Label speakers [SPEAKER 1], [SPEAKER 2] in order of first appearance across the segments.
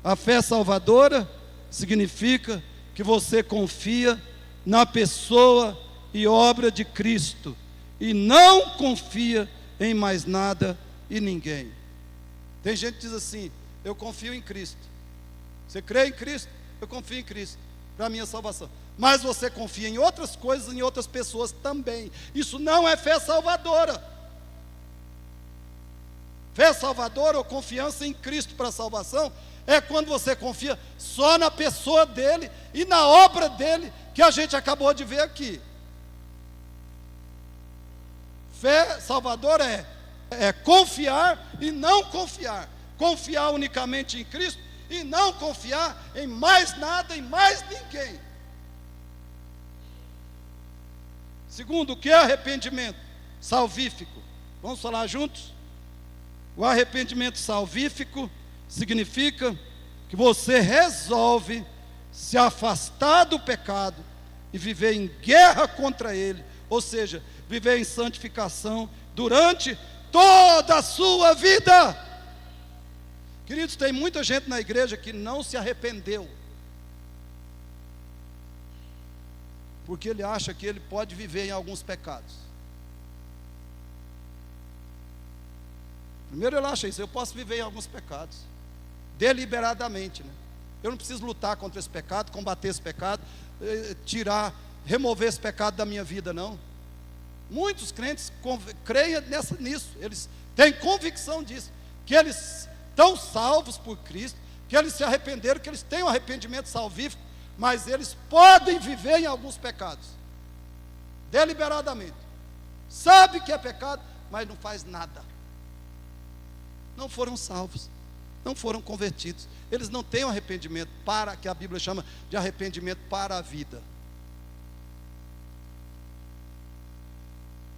[SPEAKER 1] A fé salvadora significa que você confia na pessoa e obra de Cristo e não confia em mais nada e ninguém. Tem gente que diz assim: eu confio em Cristo. Você crê em Cristo? Eu confio em Cristo para a minha salvação. Mas você confia em outras coisas, em outras pessoas também. Isso não é fé salvadora. Fé salvadora ou confiança em Cristo para a salvação é quando você confia só na pessoa dele e na obra dele, que a gente acabou de ver aqui. Fé salvadora é confiar e não confiar. Confiar unicamente em Cristo e não confiar em mais nada, em mais ninguém. Segundo, o que é arrependimento salvífico? Vamos falar juntos? O arrependimento salvífico significa que você resolve se afastar do pecado e viver em guerra contra ele, ou seja, viver em santificação durante toda a sua vida. Queridos, tem muita gente na igreja que não se arrependeu, porque ele acha que ele pode viver em alguns pecados. Primeiro ele acha isso: eu posso viver em alguns pecados, deliberadamente, né? Eu não preciso lutar contra esse pecado, combater esse pecado, remover esse pecado da minha vida, não. Muitos crentes creem nisso, eles têm convicção disso, que eles estão salvos por Cristo, que eles se arrependeram, que eles têm um arrependimento salvífico, mas eles podem viver em alguns pecados, deliberadamente. Sabe que é pecado, mas não faz nada. Não foram salvos, não foram convertidos. Eles não têm um arrependimento que a Bíblia chama de arrependimento para a vida.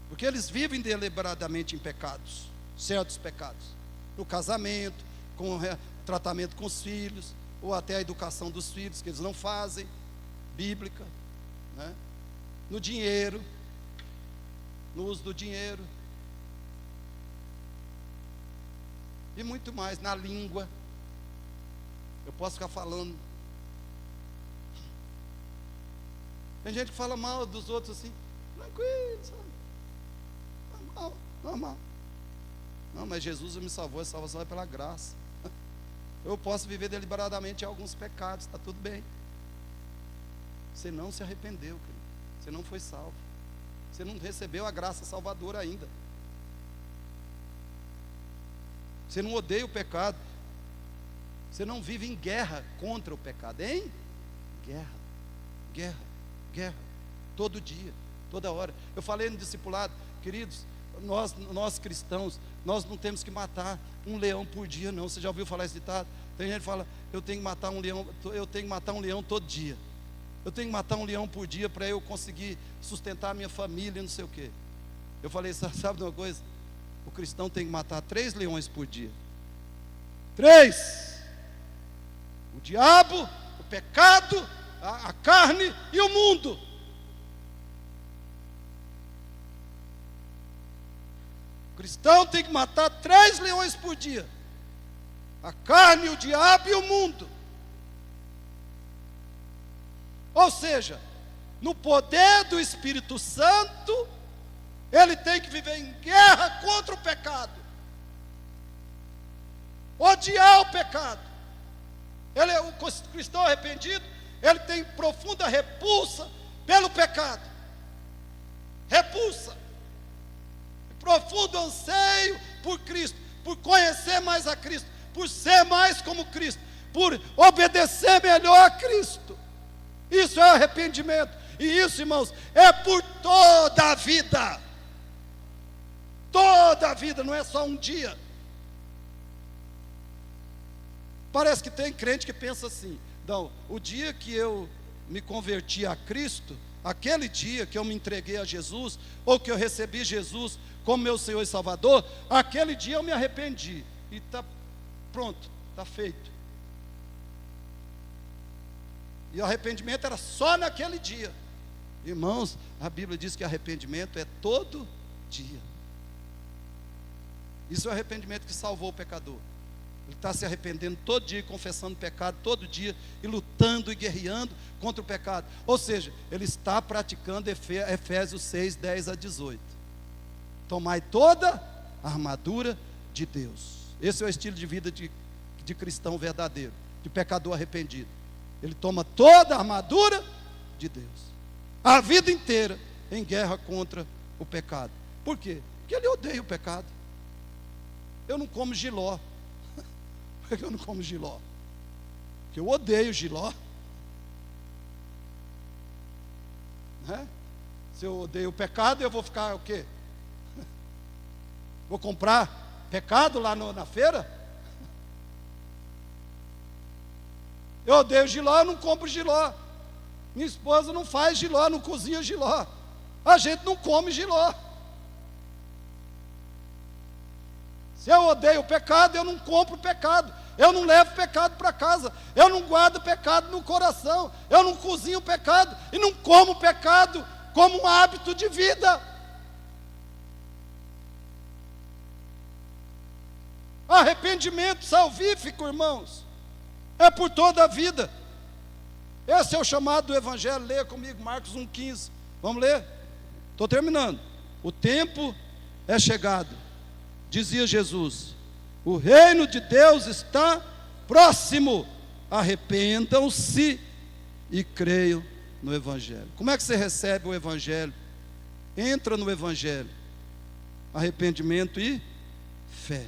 [SPEAKER 1] Porque eles vivem deliberadamente em pecados, certos pecados. No casamento, com tratamento com os filhos, ou até a educação dos filhos, que eles não fazem, bíblica, né? No dinheiro, no uso do dinheiro, e muito mais, na língua. Eu posso ficar falando. Tem gente que fala mal dos outros assim, tranquilo, sabe? Normal, normal. Não, mas Jesus me salvou, a salvação é pela graça. Eu posso viver deliberadamente em alguns pecados, está tudo bem. Você não se arrependeu, querido. Você não foi salvo. Você não recebeu a graça salvadora ainda. Você não odeia o pecado. Você não vive em guerra contra o pecado, hein? Guerra, guerra, guerra. Todo dia, toda hora. Eu falei no discipulado, queridos, nós cristãos, nós não temos que matar um leão por dia, não. Você já ouviu falar esse ditado? Tem gente que fala: eu tenho que matar um leão todo dia. Eu tenho que matar um leão por dia para eu conseguir sustentar a minha família, não sei o quê. Eu falei: sabe de uma coisa? O cristão tem que matar 3 leões por dia. 3. O diabo, o pecado, a carne e o mundo. O cristão tem que matar 3 leões por dia: a carne, o diabo e o mundo. Ou seja, no poder do Espírito Santo, ele tem que viver em guerra contra o pecado, odiar o pecado. O cristão arrependido, ele tem profunda repulsa pelo pecado, repulsa, profundo anseio por Cristo, por conhecer mais a Cristo, por ser mais como Cristo, por obedecer melhor a Cristo. Isso é arrependimento. E isso, irmãos, é por toda a vida. Toda a vida, não é só um dia. Parece que tem crente que pensa assim: não, o dia que eu me converti a Cristo, aquele dia que eu me entreguei a Jesus, ou que eu recebi Jesus como meu Senhor e Salvador, aquele dia eu me arrependi, e está pronto, está feito. E o arrependimento era só naquele dia. Irmãos, a Bíblia diz que arrependimento é todo dia. Isso é o arrependimento que salvou o pecador. Ele está se arrependendo todo dia, confessando pecado todo dia, e lutando e guerreando contra o pecado. Ou seja, ele está praticando Efésios 6, 10 a 18. Tomai toda a armadura de Deus. Esse é o estilo de vida de cristão verdadeiro, de pecador arrependido. Ele toma toda a armadura de Deus, a vida inteira em guerra contra o pecado. Por quê? Porque ele odeia o pecado. Eu não como jiló. Por que eu não como jiló? Porque eu odeio jiló. Né? Se eu odeio o pecado, eu vou ficar o quê? Vou comprar pecado lá na feira? Eu odeio jiló, eu não compro jiló. Minha esposa não faz jiló, não cozinha jiló. A gente não come jiló. Se eu odeio o pecado, eu não compro pecado. Eu não levo pecado para casa. Eu não guardo pecado no coração. Eu não cozinho pecado e não como pecado como um hábito de vida. Arrependimento salvífico, irmãos, é por toda a vida. Esse é o chamado do Evangelho. Leia comigo Marcos 1,15. Vamos ler? Estou terminando. O tempo é chegado, dizia Jesus, o reino de Deus está próximo. Arrependam-se e creiam no Evangelho. Como é que você recebe o Evangelho? Entra no Evangelho. Arrependimento e fé.